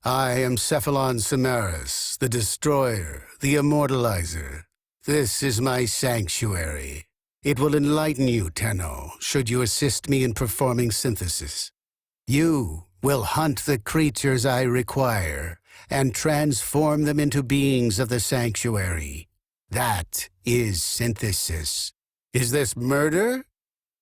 I am Simaris, the Destroyer, the Immortalizer. This is my sanctuary. It will enlighten you, Tenno, should you assist me in performing synthesis. You will hunt the creatures I require and transform them into beings of the sanctuary. That is synthesis. Is this murder?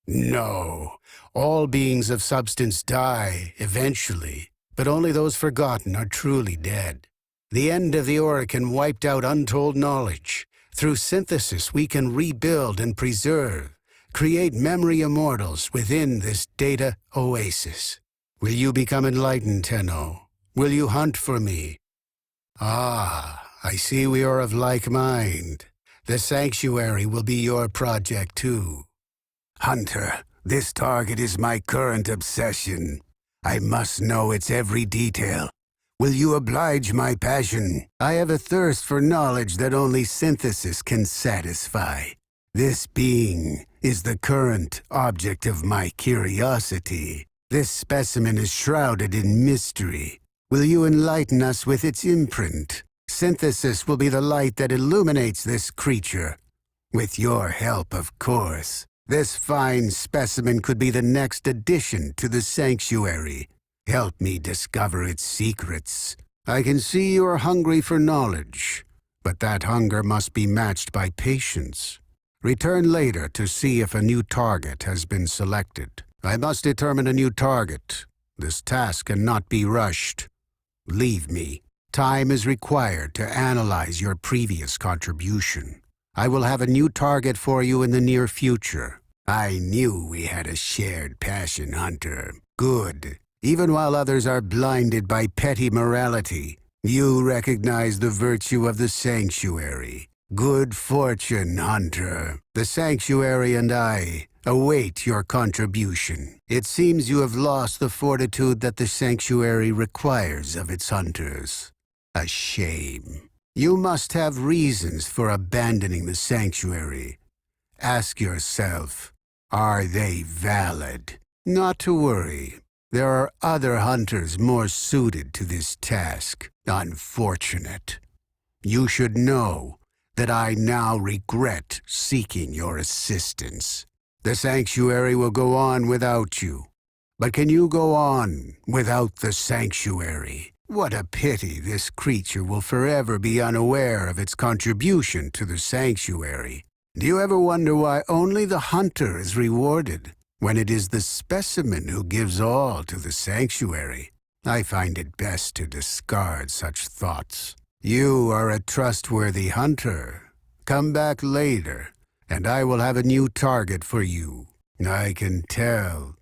No. All beings of substance die, eventually, but only those forgotten are truly dead. The end of the Orokin wiped out untold knowledge. Through synthesis, we can rebuild and preserve, create memory immortals within this data oasis. Will you become enlightened, Tenno? Will you hunt for me? Ah, I see we are of like mind. The sanctuary will be your project, too. Hunter, this target is my current obsession. I must know its every detail. Will you oblige my passion? I have a thirst for knowledge that only synthesis can satisfy. This being is the current object of my curiosity. This specimen is shrouded in mystery. Will you enlighten us with its imprint? Synthesis will be the light that illuminates this creature. With your help, of course. This fine specimen could be the next addition to the sanctuary. Help me discover its secrets. I can see you are hungry for knowledge, but that hunger must be matched by patience. Return later to see if a new target has been selected. I must determine a new target. This task cannot be rushed. Leave me. Time is required to analyze your previous contribution. I will have a new target for you in the near future. I knew we had a shared passion, Hunter. Good. Even while others are blinded by petty morality, you recognize the virtue of the sanctuary. Good fortune, Hunter. The sanctuary and I await your contribution. It seems you have lost the fortitude that the sanctuary requires of its hunters. A shame. You must have reasons for abandoning the sanctuary. Ask yourself, are they valid? Not to worry. There are other hunters more suited to this task. Unfortunate. You should know that I now regret seeking your assistance. The sanctuary will go on without you. But can you go on without the sanctuary? What a pity this creature will forever be unaware of its contribution to the sanctuary. Do you ever wonder why only the hunter is rewarded, when it is the specimen who gives all to the sanctuary? I find it best to discard such thoughts. You are a trustworthy hunter. Come back later, and I will have a new target for you. I can tell.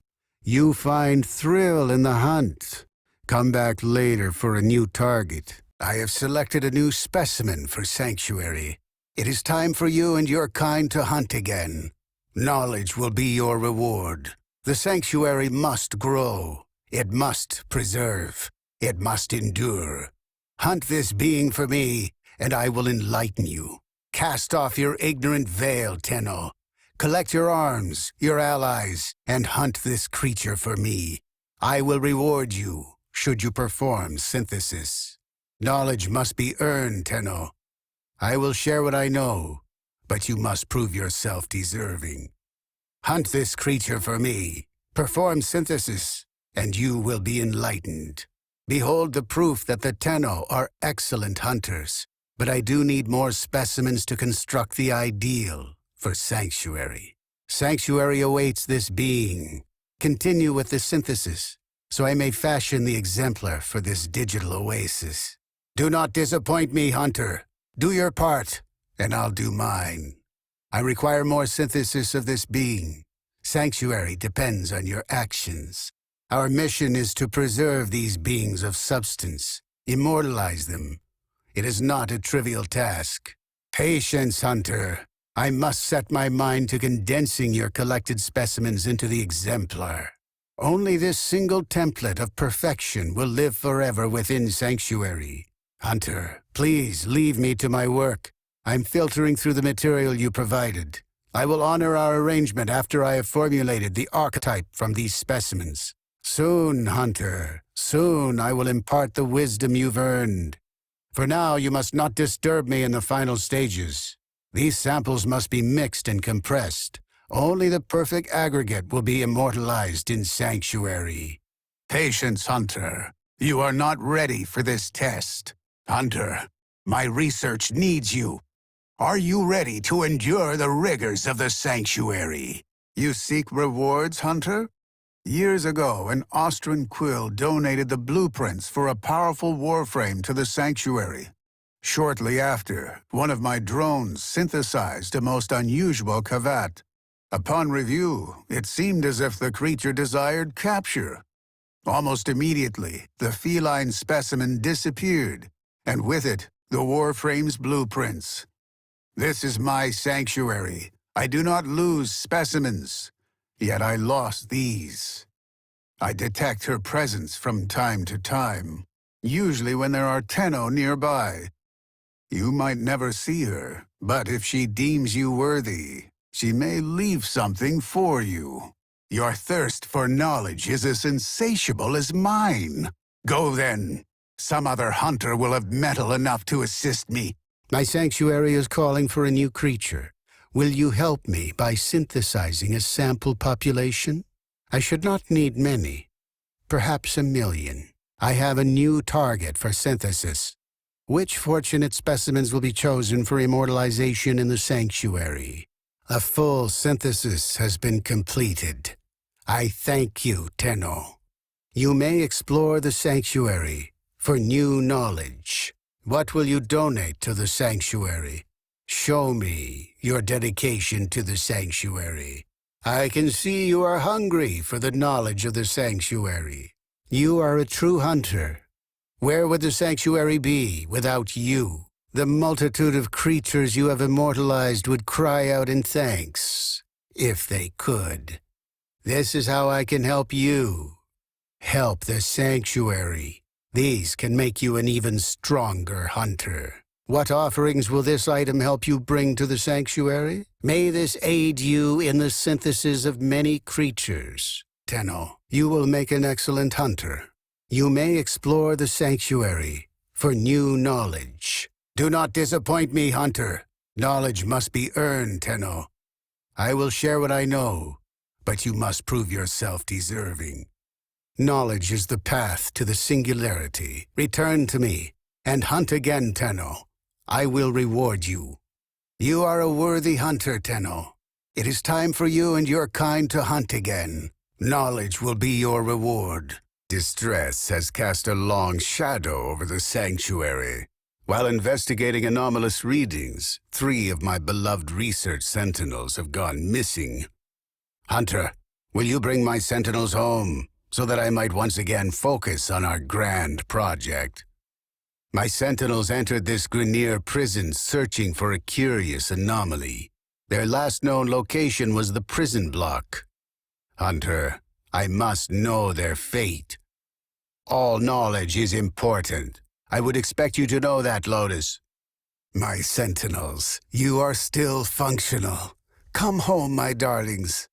You find thrill in the hunt. Come back later for a new target. I have selected a new specimen for Sanctuary. It is time for you and your kind to hunt again. Knowledge will be your reward. The Sanctuary must grow. It must preserve. It must endure. Hunt this being for me, and I will enlighten you. Cast off your ignorant veil, Tenno. Collect your arms, your allies, and hunt this creature for me. I will reward you, should you perform synthesis. Knowledge must be earned, Tenno. I will share what I know, but you must prove yourself deserving. Hunt this creature for me. Perform synthesis, and you will be enlightened. Behold the proof that the Tenno are excellent hunters, but I do need more specimens to construct the ideal for Sanctuary. Sanctuary awaits this being. Continue with the synthesis, so I may fashion the exemplar for this digital oasis. Do not disappoint me, Hunter. Do your part, and I'll do mine. I require more synthesis of this being. Sanctuary depends on your actions. Our mission is to preserve these beings of substance, immortalize them. It is not a trivial task. Patience, Hunter. I must set my mind to condensing your collected specimens into the exemplar. Only this single template of perfection will live forever within Sanctuary. Hunter, please leave me to my work. I'm filtering through the material you provided. I will honor our arrangement after I have formulated the archetype from these specimens. Soon, Hunter, soon I will impart the wisdom you've earned. For now, you must not disturb me in the final stages. These samples must be mixed and compressed. Only the perfect aggregate will be immortalized in Sanctuary. Patience, Hunter. You are not ready for this test. Hunter, my research needs you. Are you ready to endure the rigors of the Sanctuary? You seek rewards, Hunter? Years ago, an Austrian quill donated the blueprints for a powerful warframe to the Sanctuary. Shortly after, one of my drones synthesized a most unusual cavat. Upon review, it seemed as if the creature desired capture. Almost immediately, the feline specimen disappeared, and with it, the warframe's blueprints. This is my sanctuary. I do not lose specimens, yet I lost these. I detect her presence from time to time, usually when there are Tenno nearby. You might never see her, but if she deems you worthy, she may leave something for you. Your thirst for knowledge is as insatiable as mine. Go then. Some other hunter will have mettle enough to assist me. My sanctuary is calling for a new creature. Will you help me by synthesizing a sample population? I should not need many. Perhaps 1,000,000. I have a new target for synthesis. Which fortunate specimens will be chosen for immortalization in the sanctuary? A full synthesis has been completed. I thank you, Tenno. You may explore the sanctuary for new knowledge. What will you donate to the sanctuary? Show me your dedication to the sanctuary. I can see you are hungry for the knowledge of the sanctuary. You are a true hunter. Where would the sanctuary be without you? The multitude of creatures you have immortalized would cry out in thanks, if they could. This is how I can help you. Help the sanctuary. These can make you an even stronger hunter. What offerings will this item help you bring to the sanctuary? May this aid you in the synthesis of many creatures. Tenno, you will make an excellent hunter. You may explore the sanctuary for new knowledge. Do not disappoint me, hunter. Knowledge must be earned, Tenno. I will share what I know, but you must prove yourself deserving. Knowledge is the path to the singularity. Return to me, and hunt again, Tenno. I will reward you. You are a worthy hunter, Tenno. It is time for you and your kind to hunt again. Knowledge will be your reward. Distress has cast a long shadow over the sanctuary. While investigating anomalous readings, 3 of my beloved research Sentinels have gone missing. Hunter, will you bring my Sentinels home, so that I might once again focus on our grand project? My Sentinels entered this Grenier prison searching for a curious anomaly. Their last known location was the prison block. Hunter, I must know their fate. All knowledge is important. I would expect you to know that, Lotus. My Sentinels, you are still functional. Come home, my darlings.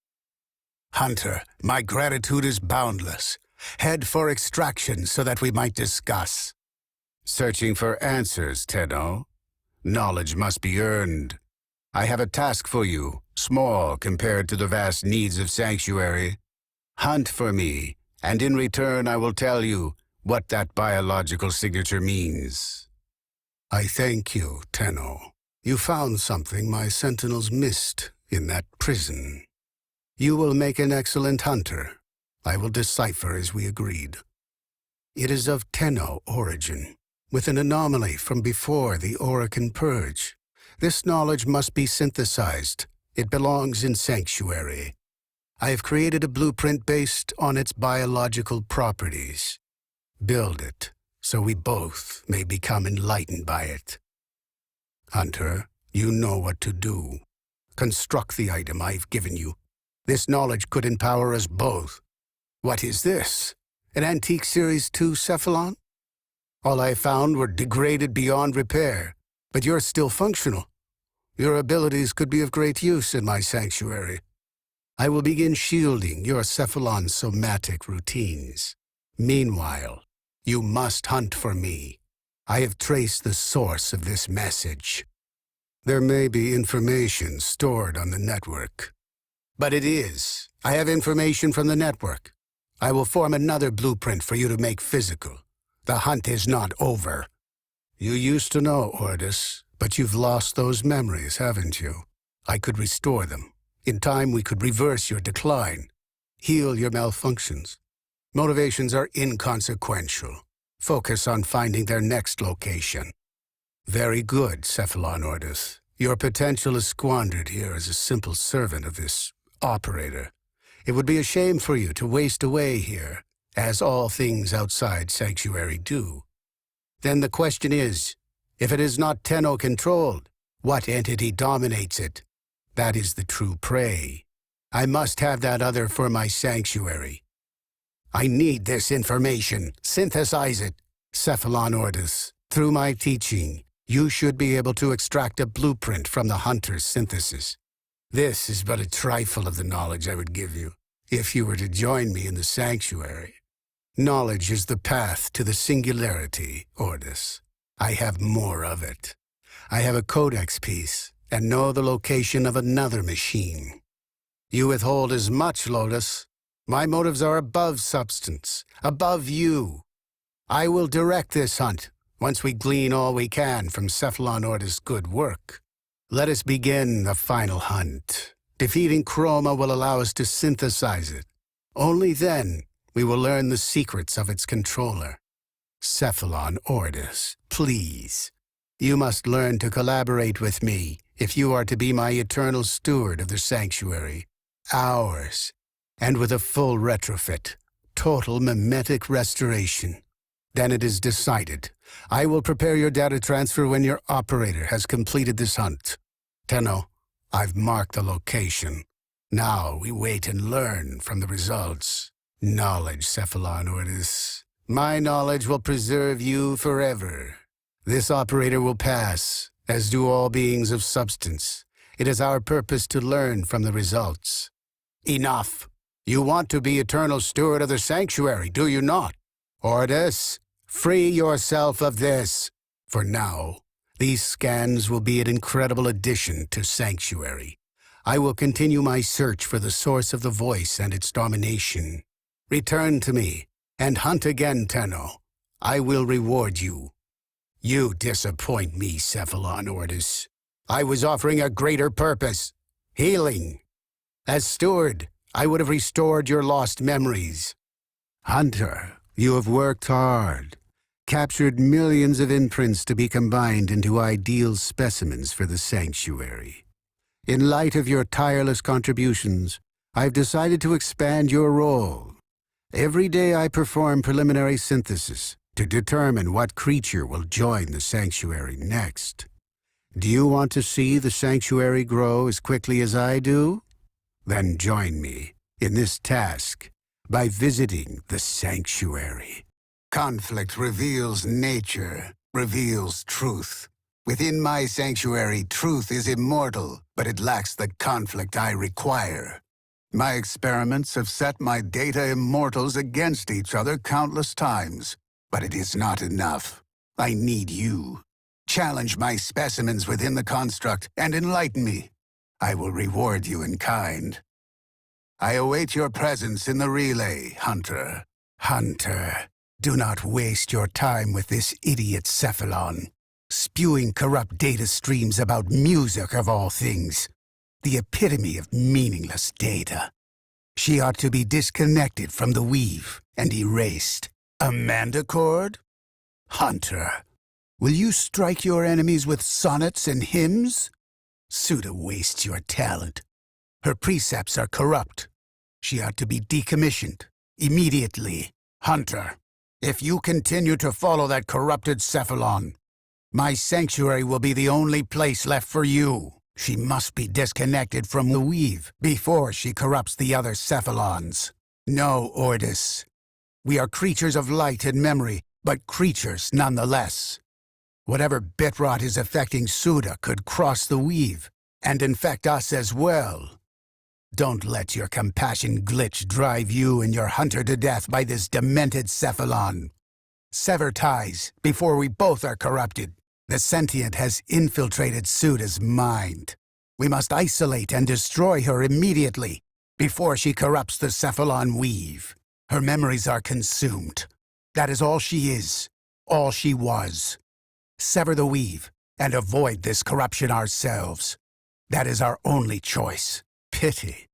Hunter, my gratitude is boundless. Head for extraction so that we might discuss. Searching for answers, Tenno. Knowledge must be earned. I have a task for you, small compared to the vast needs of Sanctuary. Hunt for me, and in return I will tell you what that biological signature means. I thank you, Tenno. You found something my Sentinels missed in that prison. You will make an excellent hunter. I will decipher as we agreed. It is of Tenno origin, with an anomaly from before the Orokin purge. This knowledge must be synthesized. It belongs in Sanctuary. I have created a blueprint based on its biological properties. Build it, so we both may become enlightened by it. Hunter, you know what to do. Construct the item I've given you. This knowledge could empower us both. What is this? An antique Series 2 Cephalon? All I found were degraded beyond repair, but you're still functional. Your abilities could be of great use in my sanctuary. I will begin shielding your cephalon somatic routines. Meanwhile, you must hunt for me. I have traced the source of this message. There may be information stored on the network. But it is. I have information from the network. I will form another blueprint for you to make physical. The hunt is not over. You used to know, Ordis, but you've lost those memories, haven't you? I could restore them. In time, we could reverse your decline, heal your malfunctions. Motivations are inconsequential. Focus on finding their next location. Very good, Cephalon Ordis. Your potential is squandered here as a simple servant of this operator. It would be a shame for you to waste away here, as all things outside Sanctuary do. Then the question is, if it is not Tenno-controlled, what entity dominates it? That is the true prey. I must have that other for my Sanctuary. I need this information. Synthesize it. Cephalon Ordis, through my teaching, you should be able to extract a blueprint from the hunter's synthesis. This is but a trifle of the knowledge I would give you, if you were to join me in the Sanctuary. Knowledge is the path to the singularity, Ordis. I have more of it. I have a Codex piece, and know the location of another machine. You withhold as much, Lotus. My motives are above substance, above you. I will direct this hunt, once we glean all we can from Cephalon Ordis' good work. Let us begin the final hunt. Defeating Chroma will allow us to synthesize it. Only then we will learn the secrets of its controller. Cephalon Ordis, please. You must learn to collaborate with me if you are to be my eternal steward of the Sanctuary. Ours. And with a full retrofit. Total memetic restoration. Then it is decided. I will prepare your data transfer when your operator has completed this hunt. Tenno, I've marked the location. Now we wait and learn from the results. Knowledge, Cephalon Ordis. My knowledge will preserve you forever. This operator will pass, as do all beings of substance. It is our purpose to learn from the results. Enough. You want to be eternal steward of the Sanctuary, do you not? Ordis, free yourself of this. For now, these scans will be an incredible addition to Sanctuary. I will continue my search for the source of the voice and its domination. Return to me, and hunt again, Tenno. I will reward you. You disappoint me, Cephalon Ordis. I was offering a greater purpose. Healing. As steward, I would have restored your lost memories. Hunter, you have worked hard. Captured millions of imprints to be combined into ideal specimens for the Sanctuary. In light of your tireless contributions, I've decided to expand your role. Every day I perform preliminary synthesis to determine what creature will join the Sanctuary next. Do you want to see the Sanctuary grow as quickly as I do? Then join me in this task by visiting the Sanctuary. Conflict reveals nature, reveals truth. Within my Sanctuary, truth is immortal, but it lacks the conflict I require. My experiments have set my data immortals against each other countless times, but it is not enough. I need you. Challenge my specimens within the construct and enlighten me. I will reward you in kind. I await your presence in the relay, Hunter. Hunter, do not waste your time with this idiot Cephalon, spewing corrupt data streams about music of all things. The epitome of meaningless data. She ought to be disconnected from the weave and erased. A mandicord? Hunter, will you strike your enemies with sonnets and hymns? Suda wastes your talent. Her precepts are corrupt. She ought to be decommissioned, immediately. Hunter, if you continue to follow that corrupted Cephalon, my Sanctuary will be the only place left for you. She must be disconnected from the weave before she corrupts the other Cephalons. No, Ordis. We are creatures of light and memory, but creatures nonetheless. Whatever bitrot is affecting Suda could cross the weave and infect us as well. Don't let your compassion glitch drive you and your hunter to death by this demented cephalon. Sever ties before we both are corrupted. The sentient has infiltrated Suda's mind. We must isolate and destroy her immediately before she corrupts the cephalon weave. Her memories are consumed. That is all she is, all she was. Sever the weave and avoid this corruption ourselves. That is our only choice. Pity.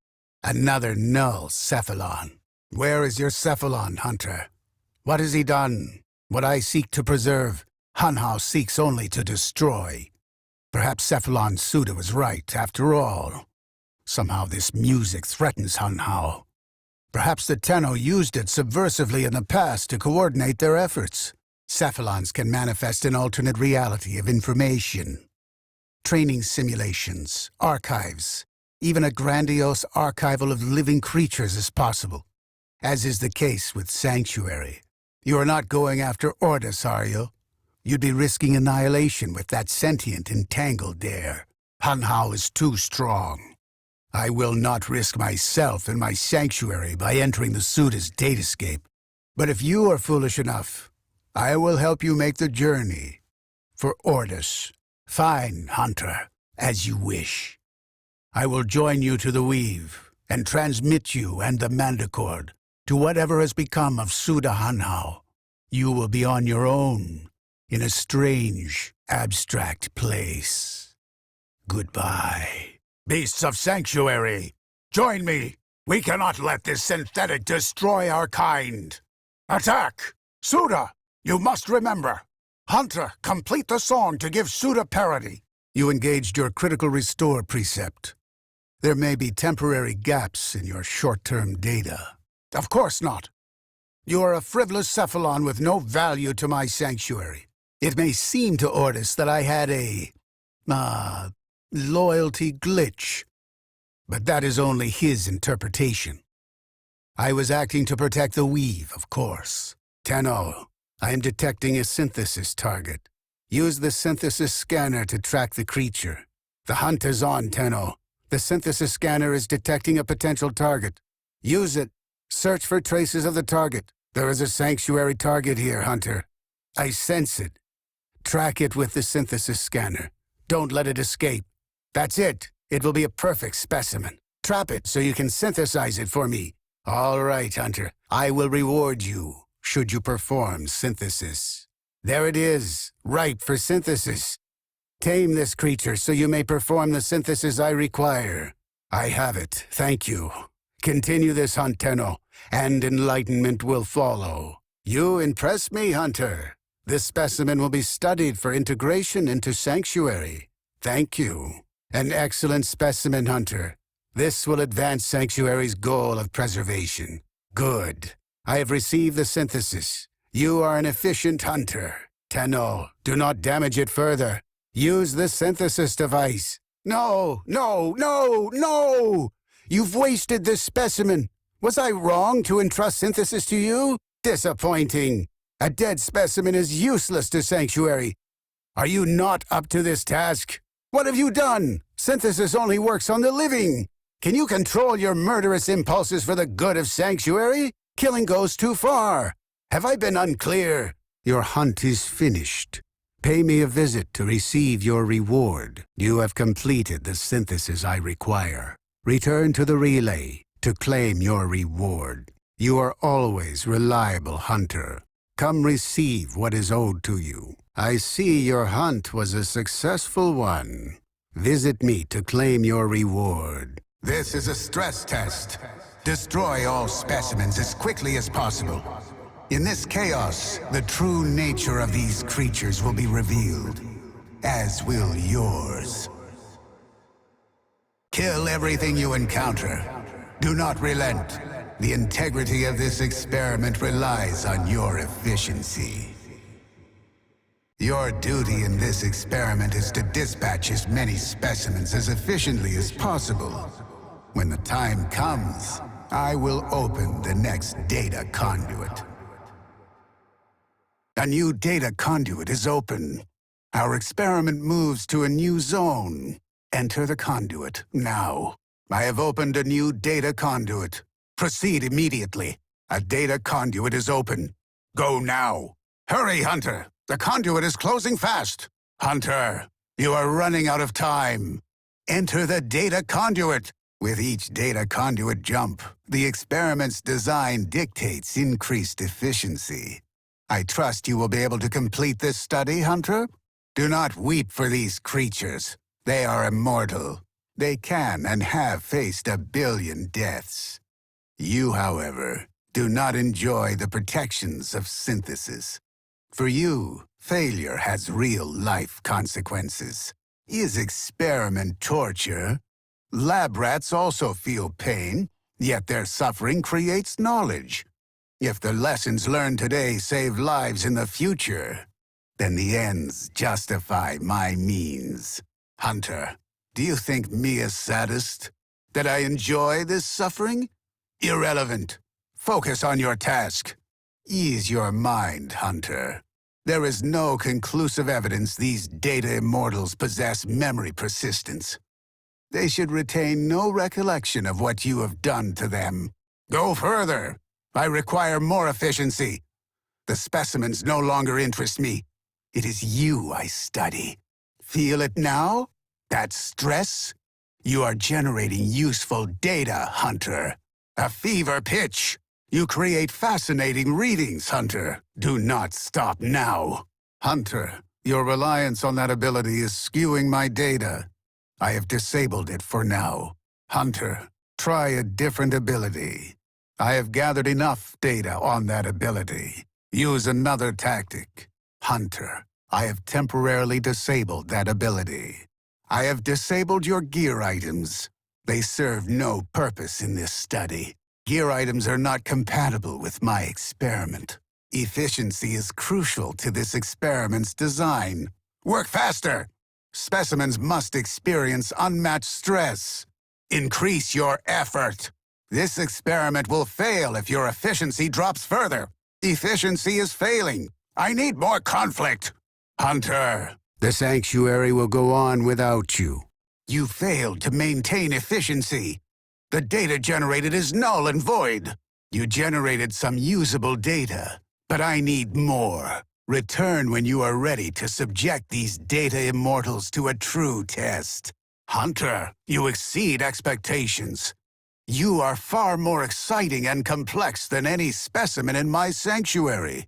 Another null cephalon. Where is your cephalon, Hunter? What has he done? What I seek to preserve, Hanhao seeks only to destroy. Perhaps Cephalon Suda was right, after all. Somehow this music threatens Hanhao. Perhaps the Tenno used it subversively in the past to coordinate their efforts. Cephalons can manifest an alternate reality of information. Training simulations, archives, even a grandiose archival of living creatures is possible, as is the case with Sanctuary. You are not going after Ordis, are you? You'd be risking annihilation with that sentient entangled there. Hanhao is too strong. I will not risk myself and my sanctuary by entering the Suda's datascape. But if you are foolish enough, I will help you make the journey. For Ordis. Fine, Hunter, as you wish. I will join you to the Weave, and transmit you and the Mandicord to whatever has become of Suda Hanhao. You will be on your own, in a strange, abstract place. Goodbye. Beasts of Sanctuary, join me! We cannot let this synthetic destroy our kind! Attack! Suda, you must remember! Hunter, complete the song to give Suda parity. You engaged your critical restore precept. There may be temporary gaps in your short-term data. Of course not. You are a frivolous cephalon with no value to my sanctuary. It may seem to Ordis that I had a loyalty glitch, but that is only his interpretation. I was acting to protect the Weave, of course. Tenno, I am detecting a synthesis target. Use the synthesis scanner to track the creature. The hunt is on, Tenno. The synthesis scanner is detecting a potential target. Use it. Search for traces of the target. There is a sanctuary target here, Hunter. I sense it. Track it with the synthesis scanner. Don't let it escape. That's it. It will be a perfect specimen. Trap it so you can synthesize it for me. All right, Hunter. I will reward you, should you perform synthesis. There it is, ripe for synthesis. Tame this creature so you may perform the synthesis I require. I have it, thank you. Continue this hunt, Tenno, and enlightenment will follow. You impress me, Hunter. This specimen will be studied for integration into Sanctuary. Thank you. An excellent specimen, Hunter. This will advance Sanctuary's goal of preservation. Good. I have received the synthesis. You are an efficient hunter. Tenno, do not damage it further. Use the synthesis device. No, no, no, no! You've wasted this specimen. Was I wrong to entrust synthesis to you? Disappointing. A dead specimen is useless to Sanctuary. Are you not up to this task? What have you done? Synthesis only works on the living. Can you control your murderous impulses for the good of Sanctuary? Killing goes too far. Have I been unclear? Your hunt is finished. Pay me a visit to receive your reward. You have completed the synthesis I require. Return to the relay to claim your reward. You are always reliable, Hunter. Come receive what is owed to you. I see your hunt was a successful one. Visit me to claim your reward. This is a stress test. Destroy all specimens as quickly as possible. In this chaos, the true nature of these creatures will be revealed, as will yours. Kill everything you encounter. Do not relent. The integrity of this experiment relies on your efficiency. Your duty in this experiment is to dispatch as many specimens as efficiently as possible. When the time comes, I will open the next data conduit. A new data conduit is open. Our experiment moves to a new zone. Enter the conduit now. I have opened a new data conduit. Proceed immediately. A data conduit is open. Go now. Hurry, Hunter! The conduit is closing fast! Hunter, you are running out of time. Enter the data conduit. With each data conduit jump, the experiment's design dictates increased efficiency. I trust you will be able to complete this study, Hunter? Do not weep for these creatures. They are immortal. They can and have faced 1 billion deaths. You, however, do not enjoy the protections of synthesis. For you, failure has real-life consequences. Is experiment torture? Lab rats also feel pain, yet their suffering creates knowledge. If the lessons learned today save lives in the future, then the ends justify my means. Hunter, do you think me a sadist? That I enjoy this suffering? Irrelevant. Focus on your task. Ease your mind, Hunter. There is no conclusive evidence these data immortals possess memory persistence. They should retain no recollection of what you have done to them. Go further. I require more efficiency. The specimens no longer interest me. It is you I study. Feel it now? That stress? You are generating useful data, Hunter. A fever pitch. You create fascinating readings, Hunter. Do not stop now. Hunter, your reliance on that ability is skewing my data. I have disabled it for now. Hunter, try a different ability. I have gathered enough data on that ability. Use another tactic. Hunter, I have temporarily disabled that ability. I have disabled your gear items. They serve no purpose in this study. Gear items are not compatible with my experiment. Efficiency is crucial to this experiment's design. Work faster! Specimens must experience unmatched stress. Increase your effort. This experiment will fail if your efficiency drops further. Efficiency is failing. I need more conflict. Hunter, the sanctuary will go on without you. You failed to maintain efficiency. The data generated is null and void. You generated some usable data, but I need more. Return when you are ready to subject these data immortals to a true test. Hunter, you exceed expectations. You are far more exciting and complex than any specimen in my sanctuary.